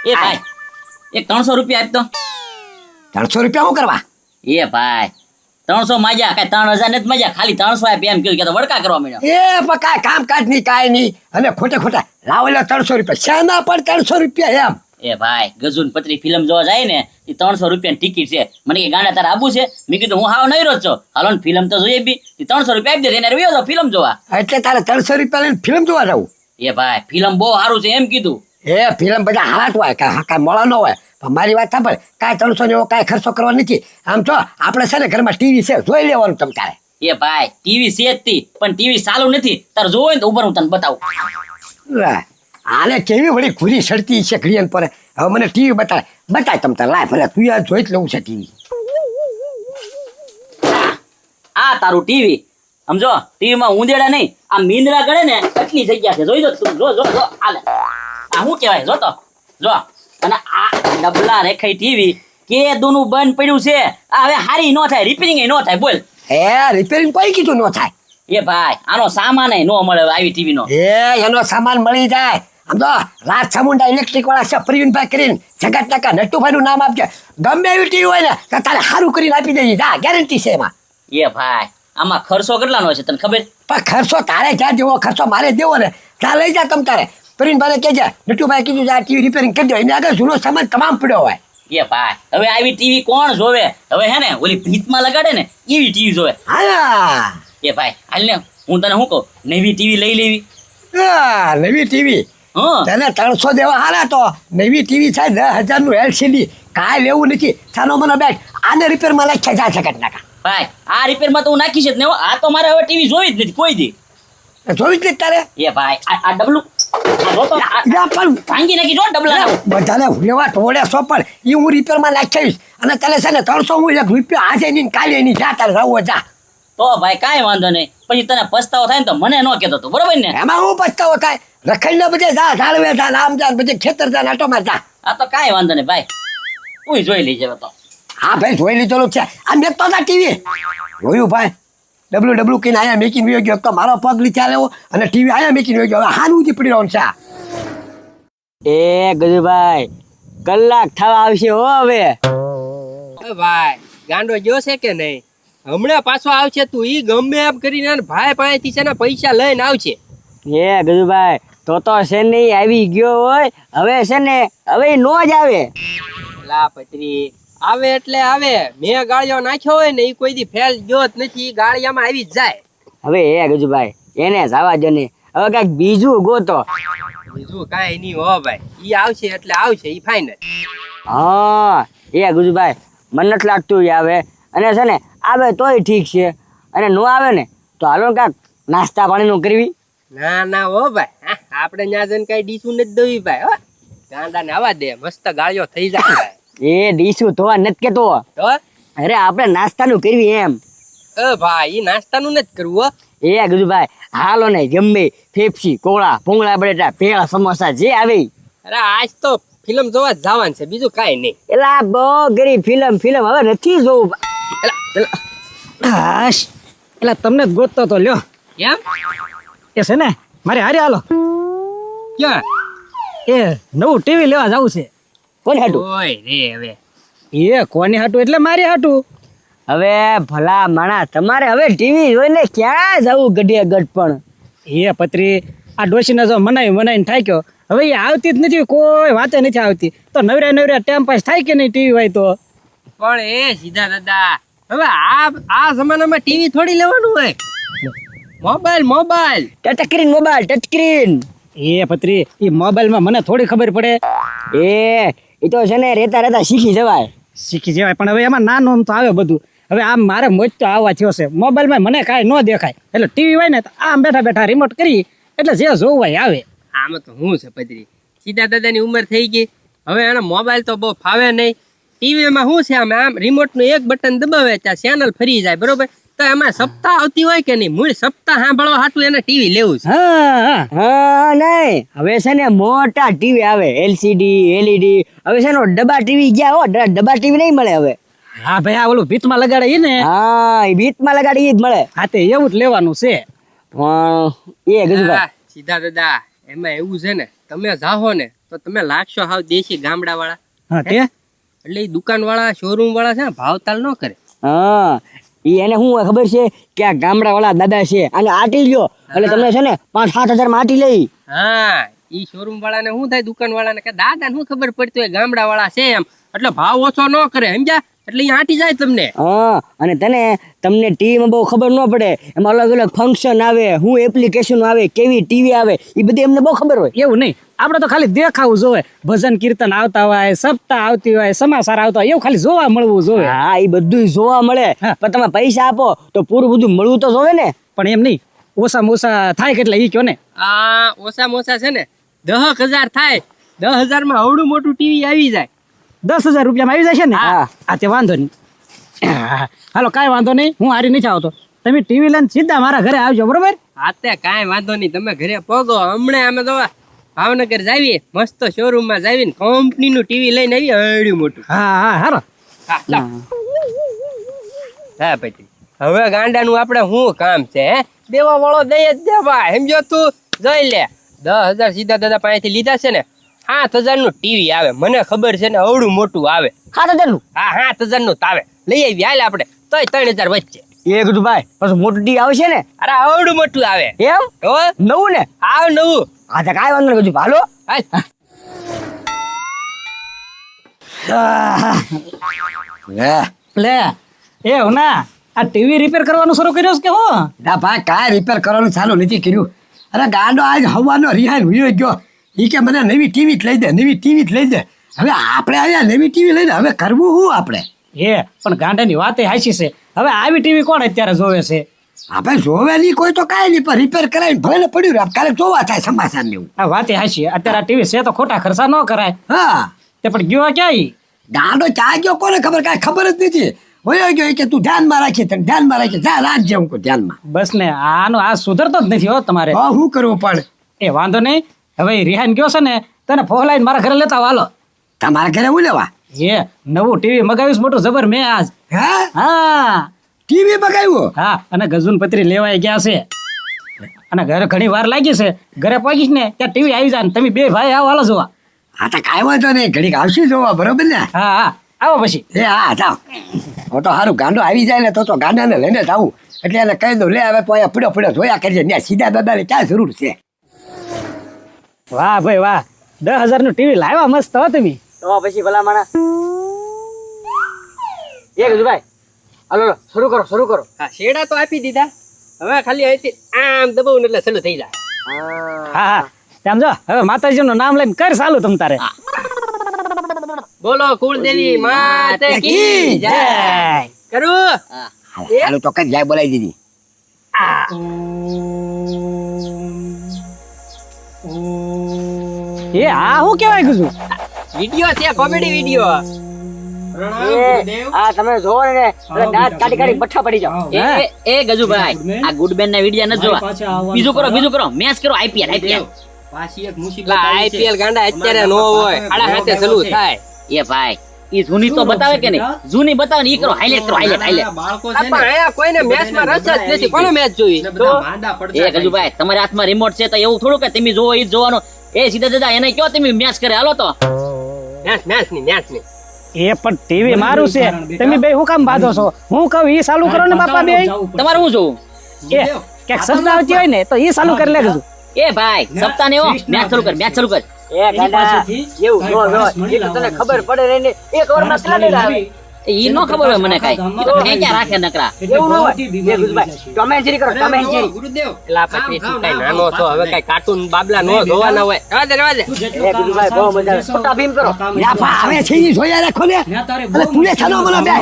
એ ભાઈ એક 300 રૂપિયા આપ તો. 300 રૂપિયા શું કરવા? એ ભાઈ 300 માગ્યા, કઈ 3000 નથી માગ્યા, ખાલી 300 આપ એમ કીધું કે તો વડકા કરવા માંડ્યો. એ પણ કાંઈ કામકાજ નહીં, કાંઈ નહીં, અને ખોટા લાવો લે 300 રૂપિયા. શાના પણ 300 રૂપિયા એમ? એ ભાઈ ગજુન પત્રી ફિલ્મ જોવા જાય ને એ 300 રૂપિયાની ટિકિટ છે. મને કે ગાંડા તારે આબુ છે? મેં કીધું હું હાવ નહીં રોજ છો, હાલો ને ફિલ્મ તો જોઈએ બી. 300 રૂપિયા આપી દે એને રહ્યો તો ફિલ્મ જોવા. એટલે તારે 300 રૂપિયા લઈને ફિલ્મ જોવા જવું? એ ભાઈ ફિલ્મ બહુ સારું છે એમ કીધું. એ ફિલ્મ બધા હાલાત હોય, કાંઈ મોળા ન હોય. પણ મારી વાત સાંભળ, કાંઈ 300 ને એવો કાંઈ ખર્ચો કરવો નથી. આમ તો આપણે છે ને ઘરમાં ટીવી છે, જોઈ લેવાનું તમ તારે. એ ભાઈ ટીવી છે જ તી, પણ ટીવી ચાલુ નથી. તારે જોવો ને તો ઉપર હું તને બતાવું. આને કેવી વળી ઘૂરી સડતી છે ઘડિયાળ પર. હવે મને ટીવી બતાય તમ તારે. લાય ભલે તું યાર જોઈ જ લઉં છે ટીવી. આ તારું ટીવી સમજો, ટીવીમાં ઊંધેડા નહીં, આ મીંદડા ગળે ને એટલી જગ્યા છે. જોઈ દો તું, જો આલે આ શું કહેવાય, જો તો જો. અને આ ડબલા રેખાઈ ટીવી કે દોનું બંધ પડ્યું છે. આ હવે હારી નો થાય, રિપેરિંગ નો થાય. બોલ રિપેરિંગ કોઈ કીધું ન થાય? એ ભાઈ આનો સામાન નો મળે આવી ટીવી નો. એનો સામાન મળી જાય. આમ તો રાજ ચામુંડા ઇલેક્ટ્રિક વાળા છે, પ્રવીણભાઈ કરીને જગત ટકા નટુભાઈ નું નામ આપજે. ગમે એવી ટીવી હોય ને તો તારે સારું કરીને આપી દેજે, જા ગેરંટી છે એમાં. એ ભાઈ આમાં ખર્ચો કેટલાનો છે તને ખબર? પણ ખર્ચો તારે ક્યાં દેવો, ખર્ચો મારે દેવો ને. ત્યાં લઈ જા તમ તારે. પ્રવીણભાઈ કહેજે નટુભાઈ કીધું આ ટીવી રિપેરિંગ કરી દો, એને આગળ જૂનો સામાન તમામ પડ્યો હોય. એ ભાઈ હવે આવી ટીવી કોણ જોવે? હવે હે ને ઓલી ભીતમાં લગાડે ને એવી ટીવી જોવે. હા એ ભાઈ હાલ ને હું તને શું કહું, નવી ટીવી લઈ લેવી. નવી ટીવી તને 300 દેવા હારા તો નવી ટીવી થાય 10,000 નું LCD. કાંઈ લેવું નથી, સાનો મને બેઠ. આને રિપેરમાં નાખ્યા જા સકટ નાખા. ભાઈ આ રિપેરમાં તો હું નાખી છે જ ને. આ તો મારે હવે ટીવી જોવી જ નથી કોઈ દી. જોઈ જ તારે? એ ભાઈ આ ડબલું ભાંગી નાખી જો ડબલા. બધાને લેવા ટોળે સોપડ એ હું રિપેરમાં નાખીશ. અને તને છે ને 300 હું 1 રૂપિયા આજે નહીં કાલે નહીં, જા તારે રહો જા. તો ભાઈ કાંઈ વાંધો નહીં, પછી તને પસ્તાવો થાય ને તો મને ન કહેતો તું, બરોબર ને? એમાં હું પસ્તાવો થાય? રખાઈને બધે જા, ઝાડવે જા, આમ જા, બધે ખેતર જા, આટોમાં જા. આ તો કાંઈ વાંધો નહીં ભાઈ, હું જોઈ લઈ જાવ તો. હા ભાઈ જોઈ લીધેલું છે. આ મેકતો હતા ટીવી જોયું ભાઈ. ડબલું કહીને અહીંયા મેકીને વયો ગયો. તો મારો પગ લીધા લેવો અને ટીવી અહીંયા મેકીને વયો ગયો. હવે હાનું જ પડી રહ્યું છે. એ ગજુભાઈ કલાક થવા આવશે હો હવે. ભાઈ ગાંડો ગયો છે કે નહીં? હમણાં પાછો આવશે. તું ઈ ગમે એમ કરીને ભાઈ પાસેથી છે ને પૈસા લઈને આવશે. એ ગજુભાઈ તો છે ને આવી ગયો હોય, હવે છે ને હવે નો જ આવે. લા પત્રી આવે એટલે આવે. મેં ગાળિયો નાખ્યો હોય ને એ કોઈ દી ફેલ ગયો જ નથી, ગાળિયામાં આવી જ જાય. હવે એ ગજુભાઈ એને જવા દો ને, હવે કઈક બીજું ગોતો. બીજું કાંઈ નહીં હો ભાઈ, ઈ આવશે એટલે આવશે, ઈ ફાઈનલ. હા એ ગજુભાઈ મને નથી લાગતું એ આવે. અને છે ને આવે તોય ઠીક છે, અને નો આવે ને તો હાલો કાંક નાસ્તા પાણીનું કરવી. ના હો ભાઈ, આપણે ત્યાં જઈને કઈ ડીશું નથી દોવી ભાઈ. હો ગાંડા ને આવા દે, મસ્ત ગાળિયો થઈ જાય ભાઈ. એ ડીશું ધોવા નથી કેતો, તો અરે આપણે નાસ્તાનું કરવી એમ. ભાઈ ઈ નાસ્તાનું નથી કરવું. એ ગજુભાઈ હાલો ને જમે ફેફસી કોળા ભૂંગળા બટેટા ભેળ સમોસા જે આવે. અરે આજ તો ફિલ્મ જોવા જ જવાનું છે, બીજું કાંઈ નહીં. એલા બહુ ગરી ફિલ્મ હવે નથી જોવું. એટલે તમને જ ગોતતો તો લ્યો. કેમ? એ છે ને મારે હારે હાલો, ક્યાં? એ નવું ટીવી લેવા જવું છે. કોને હાટું? ઓય રે હવે એ કોની હાટું એટલે મારી હાટું. હવે ભલા માણા તમારે હવે ટીવી જોઈને ક્યાં જવું ગઢિયા ગઢ? પણ એ પત્રી આ ડોશીને જો મનાઈને થાક્યો. હવે એ આવતી જ નથી, કોઈ વાતે નથી આવતી. તો નવરા ટાઈમ પાસ થાય કે નહીં ટીવી હોય તો? પણ એ સીધા દાદા હવે આ જમાનામાં ટીવી થોડી લેવાનું હોય. Mobile touch screen. એ પત્રી એ મોબાઈલમાં મને થોડી ખબર પડે. એ તો છે ને રેતા શીખી જવાય. પણ હવે એમાં નાનું આમ તો આવે બધું. હવે આમ મારે મોજ તો આવવા થયો છે. મોબાઈલમાં મને કાંઈ ન દેખાય, એટલે ટીવી હોય ને તો આમ બેઠા રિમોટ કરી એટલે જે જોવું હોય આવે. આમાં તો હું છે પત્રી, સીધા દાદાની ઉંમર થઈ ગઈ, હવે એને મોબાઈલ તો બહુ ફાવે નહીં. ટીવીમાં શું છે, આમ રિમોટનું એક બટન દબાવે ત્યાં ચેનલ ફરી જાય, બરોબર? તો એમાં સપ્તાહ આવતી હોય કે નહીં, મૂળ સપ્તાહ સાંભળવા હાટું એને ટીવી લેવું છે. હા નહીં, હવે છે ને મોટા ટીવી આવે, LCD LED. હવે છે ને ડબ્બા ટીવી ગયા હો, ડબ્બા ટીવી નહીં મળે હવે. હા ભાઈ આ ઓલું ભીતમાં લગાડે એ ને. હા એ ભીતમાં લગાડે એ જ મળે. હા તે એવું જ લેવાનું છે. પણ એ ગજુભાઈ સીધા દાદા એમાં એવું છે ને, તમે જાહો ને તો તમે લાગશો હાવ દેશી ગામડા વાળા. હા તે એટલે એ દુકાન વાળા શોરૂમ વાળા છે ને ભાવતાલ ન કરે. હા ઈ એને શું હોય ખબર છે કે આ ગામડા વાળા દાદા છે અને આટી લ્યો એટલે તમને છે ને 5-7 હજાર માં આટી લઈ. હા ઈ શોરૂમ વાળાને શું થાય દુકાન વાળાને કે દાદાને શું ખબર પડતી હોય ગામડા વાળા છે એમ એટલે ભાવ ઓછો ન કરે સમજ્યા એટલે ઈ આટી જાય તમને. હા અને તમને ટીવીમાં બહુ ખબર ન પડે એમાં અલગ અલગ ફંક્શન આવે શું એપ્લિકેશન આવે કેવી ટીવી આવે એ બધી એમને બહુ ખબર હોય. એવું નહીં, આપણે તો ખાલી દેખાવું જોવે. ભજન કીર્તન આવતા હોય, સપ્તાહ આવતી હોય, સમાચાર આવતા હોય, એવું ખાલી જોવા મળવું જોવે. હા એ બધું જોવા મળે પણ તમે પૈસા આપો તો પૂરું બધું મળવું તો જોવે ને. પણ એમ નહીં, ઓછામાં ઓછા થાય કેટલા ઈ કયો ને. આ ઓછામાં ઓછા છે ને 10,000 થાય. 10,000 માં આવડું મોટું ટીવી આવી જાય. 10,000 રૂપિયામાં આવી જાય છે ને. હા. આ તે વાંધો નહીં. હાલો કાંઈ વાંધો નહીં, હું હારી નથી આવતો. તમે ટીવી લઈને સીધા મારા ઘરે આવજો, બરોબર? આતે કાંઈ વાંધો નહીં તમે ઘરે પગો. હમણાં અમે તો ભાવનગર જાવીએ મસ્ત શોરૂમ માં જાવીને કંપની નું ટીવી લઈને આવીએ આવડું મોટું. હા હા હારો. હા પછી હવે ગાંડાનું આપણે શું કામ છે હે? દેવા વાળો દઈ જ દે ભાઈ સમજો તું. જોઈ લે 10,000 સીધા દાદા પાસેથી લીધા છે ને 7,000 નું ટીવી આવે. મને ખબર છે ને અવડું મોટું આવે. 7,000 નું? હા 7,000 નું આવે. લઈ આવી હાલ આપણે તોય 3,000 વચ્ચે. એ કીધું ભાઈ પછી મોટું ટીવી આવશે ને. અરે આવડું મોટું આવે. એમ હો નવું ને? આવ નવું. હા તો કાંઈ વાંધો નહીં કીધું હાલો. હાલ. લે એ ના આ ટીવી રિપેર કરવાનું શરૂ કર્યું છે કે હું? ના ભાઈ કાંઈ રિપેર કરવાનું ચાલુ નથી કર્યું. અરે ગાંડો આજ હવાનો રિહાઈ હુયો ગયો. ઈ કે મને નવી ટીવી જ લઈ દે, નવી ટીવી જ લઈ દે. હવે આપણે આવ્યા નવી ટીવી લઈને હવે કરવું શું આપણે? એ પણ ગાંડાની વાત એ હાચી છે. હવે આવી ટીવી કોણ અત્યારે જોવે છે? આપણે જોવે નહીં કોઈ તો કાંઈ નહીં, પણ રિપેર કરાવીને ભલે પડ્યું રહે. કાલે જોવા થાય સમાચાર ને એવું. આ વાત એ હાચી. અત્યારે આ ટીવી છે તો ખોટા ખર્ચા ન કરાય. હા તે પણ ગયો ક્યાં ઈ? ગાંડો ચા ગયો કોને ખબર, કાંઈ ખબર જ નથી. હોયો ગયો કે તું ધ્યાનમાં રાખી, તને ધ્યાનમાં રાખી, જા રાખજે હું કહું ધ્યાનમાં. બસ ને આનો આ સુધરતો જ નથી હો તમારે. હા શું કરવું પણ? એ વાંધો નહીં, હવે રિહાન ગયો છે ને તને ફોલાઈને મારા ઘરે લેતા વાલો. તમારા ઘરે હું લેવા? એ નવું ટીવી મગાવ્યું મોટું જબર મેં આજ. હા હા ટીવી મગાવ્યું? હા અને ગજુન પત્રી લેવાઈ ગયા છે અને ઘરે ઘણી વાર લાગી છે. ઘરે પહોંચીશ ને ત્યાં ટીવી આવી જાય ને તમે બે ભાઈ આવો હાલો જોવા. હા તો કાંઈ વાંધો નહીં, ઘડીક આવશે જોવા, બરોબર ને? હા હા આવો પછી. એ હા જાઓ. હું તો સારું ગાંડો આવી જાય ને તો ગાંડાને લઈને જ આવું. એટલે એને કહી દઉં લે હવે તો અહીંયા પડ્યો પડ્યો જોયા કરજે. ત્યાં સીધા દાદાને ક્યાં જરૂર છે? વાહ ભાઈ વાહ, 10,000 નું ટીવી લાવ્યા મસ્ત હો તમે. તો પછી ભલા માણા એ કીધું ભાઈ હાલો શરૂ કરો. હા શેડા તો આપી દીધા. હવે ખાલી અહીંથી આમ દબાવું એટલે ચાલુ થઈ જાય. હા હા તેમ જો હવે માતાજી નું નામ લઈને કર ચાલુ તમ તારે. બોલો કુળદેવી માત કી જય. કરું હાલો તો કઈ જાય બોલાવી દીધી. એ આ શું કેવાય કીધું? વિડિયો છે, કોમેડી વિડિયો. હા તમે જોવો ને એટલે દાંત કાઢી બઠ્ઠા પડી જાઓ. એ ગજુભાઈ આ ગુડબેન ના વિડિયા ન જોવા. બીજું કરો મેચ કરો IPL. પાછી એક મુસીબત IPL ગાંડા અત્યારે નો હોય. આડા હાથે ચાલુ થાય. એ ભાઈ ઈ જૂની તો બતાવે કે નહીં? જૂની બતાવે ને ઈ કરો, હાઈલાઇટ કરો, હાઈલાઇટ. બાળકો છે ને આયા કોઈને મેચમાં રસ જ નથી. કોને મેચ જોઈ? માંદા પડતા. એ ગજુભાઈ તમારા હાથમાં રિમોટ છે તો એવું થોડું કે તમે જોવો ઈ જ જોવાનું. એ સીધા દાદા એને કયો તમે મેચ કરે હાલો તો. મેચ ની એ પણ ટીવી મારું છે, તમે બે હું કામ બાંધો છો? હું કહું ઈ ચાલુ કરો ને બાપા બે. તમારે શું જોવું? એ ક્યાંક સસ્તા આવતી હોય ને તો ઈ ચાલુ કરી લે કીધું. એ ભાઈ સપ્તાહ ને એવો મેચ ચાલુ કર. એ ગાંડા એવું જો એ તો તને ખબર પડે ને એક ઓવરમાં કેટલા ડેર આવે ઈ નો ખબર હોય મને કાઈ. ઈ તો ક્યાં રાખે નકરા. એવું ન હોય. એ ગુરુભાઈ ટોમેન્જરી કરો ટોમેન્જરી. ગુરુદેવ એલા પછી તું કઈ નાનો છો હવે કઈ કાર્ટૂન બાબલા નો જોવાના હોય. રવા દે. એ ગુરુભાઈ બહુ મજા આવે. છોટા ભીમ કરો. યાફા આવે છે ઈ જોયા રાખો ને. એટલે તું ને છનો મને બે.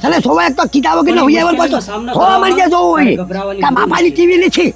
તને સોવા એક તો કિતાબો કે ન હોય એવર પાછો. સોવા મળી જાય જોવું હોય. કા બાપાની ટીવી નથી.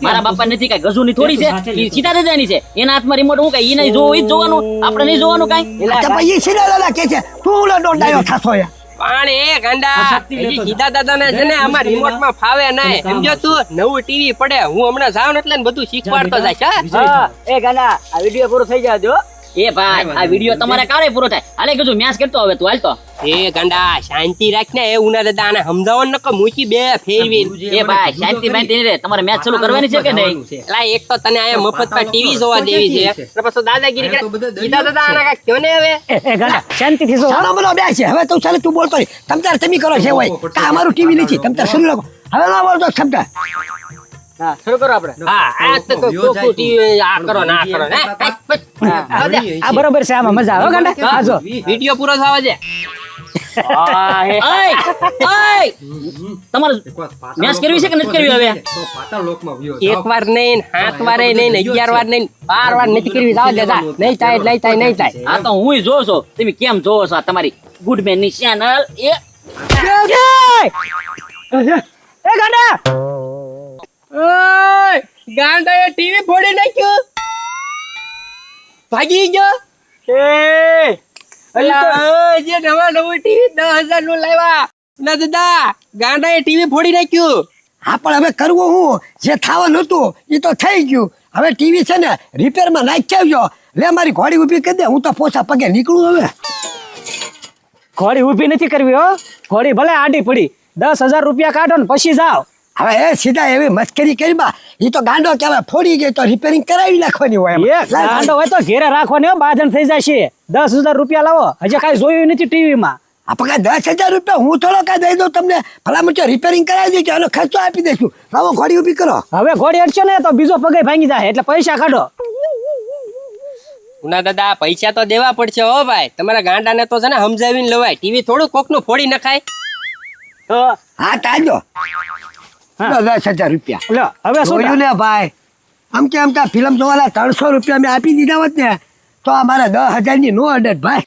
મારા બાપા નથી કઈ ગજુની થોડી છે. ઈ સીધા દાદાની છે. એના હાથમાં રિમોટ હું કઈ ઈ નહીં જોવો ઈ જ જોવાનું. આપણે નહીં જોવાનું કાઈ. તો પછી સીધા દાદા કે છે તું ઓલો દોડાયો થાસો યા. પણ એ ગાંડા હજી સીધા દાદાને છે ને આમાં રિમોટ માં ફાવે નહીં. સમજો તું નવું ટીવી પડે હું હમણાં જાઉં એટલે ને બધું શીખવાડતો જાય છે. હા એ ગાંડા આ વિડિયો પૂરો થઈ જાય જો. એ ભાઈ આ વિડિયો તમારે ક્યારે પૂરો થાય? હાલે કીધું મેચ કરતો હવે તું હાલ તો. એ ગાંડા શાંતિ રાખ ને, એ ઉના દાદા આને સમજાવો ને કે મૂકી બે ફેરવી. એ ભાઈ શાંતિ બાંતિ નહીં રે, તમારે મેચ ચાલુ કરવાની છે કે નહીં? એલા એક તો તને આયા મફતમાં ટીવી જોવા દેવી છે, અને પછી દાદાગીરી કરે. સીધા દાદા આને કાંઈક કહો ને હવે. એ ગાંડા શાંતિથી જો. સાનો મને બે છે હવે તું ચાલે તું બોલતો નહીં. તમ તાર તમે કરો છે હોય કા અમારું ટીવી નથી તમ તાર શરૂ રાખો હવે ના બોલતો ક્ષમતા. હા શરૂ કરો આપણે. હા આ તો કોકુ ટીવી આ કરો ના કરો ને. આ બરોબર છે, આમાં મજા આવે હો ગાંડા. આ જો વિડિયો પૂરો થવા દે. ઓય, ઓય! તમારે મેચ કરવી છે કે નથી કરવી હવે? એક વાર નહીં, 7 વારે નહીં, 11 વાર નહીં, 12 વાર નથી કરવી. જવા દે જા. નહીં થાય એટલે નહીં થાય, નહીં થાય. આ તો હું જોઉં છું તમે કેમ જોવો છો આ તમારી ગુડ મેન ની ચેનલ. એ ગાંડા ઓય ગાંડાએ ટીવી ફોડી નાખ્યું, ભાગી ગયો. અલા જે નવા નવું ટીવી 10,000 નું લાવ્યા ના દાદા, ગાંડાએ ટીવી ફોડી નાખ્યું. હા પણ હવે કરવું હું જે થવાનું હતું એ તો થઈ ગયું. હવે ટીવી છે ને રિપેરમાં નાખી આવજો. લે મારી ઘોડી ઊભી કરી દે, હું તો પોછા પગે નીકળું હવે. ઘોડી ઊભી નથી કરવી હો, ઘોડી ભલે આડી પડી. 10,000 રૂપિયા કાઢો ને પછી જાઓ. હવે એ સીધા એવી મસ્કરી કરી બા, એ તો ગાંડો કહેવાય, ફોડી ગઈ તો રિપેરિંગ કરાવી નાખવાની હોય એમાં. એ ગાંડો હોય તો ઘેરે રાખવાની હો, બાજણ થઈ જશે. 10,000 રૂપિયા લાવો, હજી કાંઈ જોયું નથી ટીવીમાં. આ પકા 10,000 રૂપિયા હું થોડો કાંઈ દઈ દઉં તમને. ભલામણ જો રિપેરિંગ કરાવી દેજો, એનો ખર્ચો આપી દઈશું. લાવો ઘોડી ઊભી કરો. હવે ઘોડી અડશે ને તો બીજો પગે ભાંગી જાય, એટલે પૈસા કાઢો. ઉના દાદા પૈસા તો દેવા પડશે હો ભાઈ. તમારા ગાંડાને તો છે ને સમજાવીને લવાય. ટીવી થોડું કોકનું ફોડી નખાય. તો હા તાજો 10,000 રૂપિયા લો હવે શું જોયું ને ભાઈ. આમ કે આમ ફિલ્મ જોવાના 300 રૂપિયા મેં આપી દીધા હોત ને તો આ મારા 10,000 ની નો અડે ભાઈ.